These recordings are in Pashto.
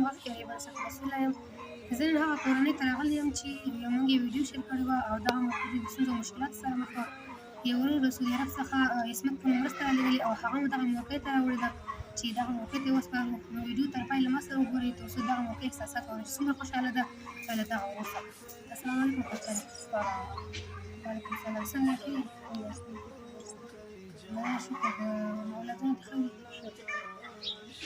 مخکې بنسټ مسؤله یم. زه نن هغه کورنۍ ته راغلې یم چې موږ یې ویډیو شیر کړې وه او دغه موقع د ستونزو او مشکلاتو سره مخ وه. یو ورور له سعودي عرب څخه عصمت په نوم مرسته رالېږلې او هغه مو دغه موقع ته راوړې ده چې دغه موقع ته یې وسپارو. نو ویډیو تر پایه له ما سره وګورئ تر څو دغه موقع احساسات واورئ چې څومره خوشحاله ده له دغه ورور څخه. السلام علیکم خورجانې. وعلیکم السلام. څنګه ښه یې؟ شکر د اولادونو دې ښه وي؟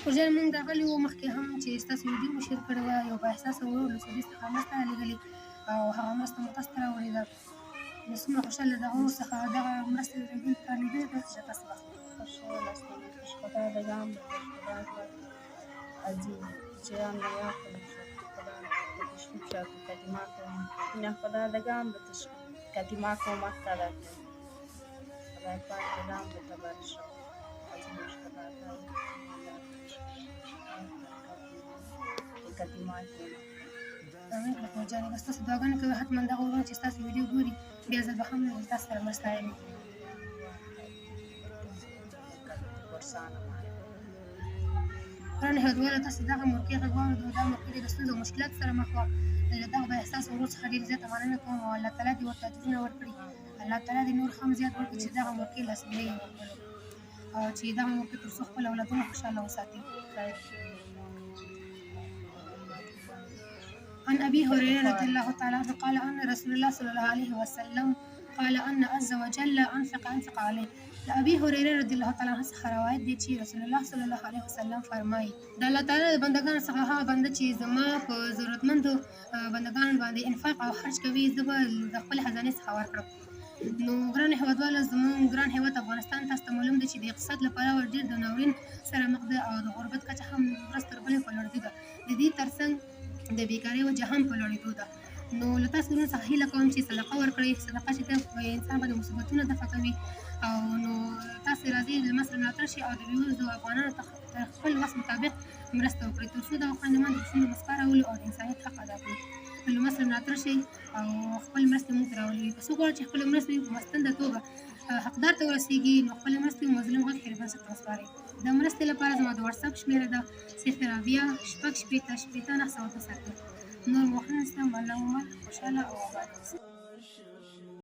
خورجانې موږ راغلي وو مخکې هم چې ستاسو ویډیو مو شیر کړې وه. یو بااحساسه ورور له سعودي څخه مرسته رالېږلې او هغه مرسته مو تاسو ته راوړې ده. نو څومره خوشحاله له دغه ورور څخه دغه مرسته رالېږلې ده چې تاسو بس خوشحال هستم خوشخدادگان خدا عزیز جان یافتم خدا تشریف شد کدیماکم این خدادگان به کدیماکم مختلف خدای پاک دلم به تبارش عزیز خدا کدیماکم. امین خورجانې بس تاسو دعاګانې کوئ حتما دغه ورونه چې ستاسو ویډیو ګوري بیا ځل به هم تاسو سره مرسته کوي. ګرانو هېوادوالو تاسو دغه موقع غږ واورېدو. دا موقع د ستونزو او مشکلاتو سره مخ وه. له دغه بااحساسه ورور څخه ډېره زیاته مننه کوم او الله تعالی دې ورته اجرونه ورکړي. الله تعالی دې نور هم زیات ورکړي چې دغه موقع لاسنیوی یې وکړو او چې دغه موقع تر څو خپل اولادونه خوشحاله وساتي. عن أبي هريرة رضي الله تعالى عنه قال أن رسول الله صلى الله عليه وسلم قال أن عز وجل أنفق عليه. له ابي هريره رضی الله تعالی عنه څخه روایت دی چې رسول الله صلی الله علیه وسلم فرمایي د الله تعالی د بندګانو څخه هغه بنده چې زما په ضرورتمندو بندګانو باندې انفاق او خرج کوي زه به د خپل خزانې څخه ورکړم. نو ګران هېوادوالو زموږ ګران هېواد افغانستان تاسو ته معلوم دی چې د اقتصاد له پلوه ډېر د ناورین سره مخ ده او د غربت کچه هم ورځ تر بلې په لوړېدو ده. د دې ترڅنګ د بیکارۍ وجه هم په لوړېدو ده. نو له تاسو ورونو څخه هیله کوم چې صدقه ورکړئ. صدقه چې ده انسان باندې مصیبتونه دفع کوي او نو تاسو راځئ له ما سره ملاتړ شئ او د بېوزلو افغانانو ته خپل وس مطابق مرسته وکړئ تر څو دغه خویندې د پسونو مسکا راولو او د انسانیت حق ادا کړو. له ما سره ملاتړ شئ او خپل مرستې موږ ته راولوي. که څوک غواړي چې خپلې مرستې په مستنده توګه حقدار ته ورسېږي نو خپلې مرستې مظلوم غږ خیري بنسټ ته وسپارئ. د مرستې لپاره زما د واتساپ شمېره ده 0 شپږ شپېته شپېته 902 نور مو ښه نستم. الله مو مل خوشحاله او اباد اوسئ.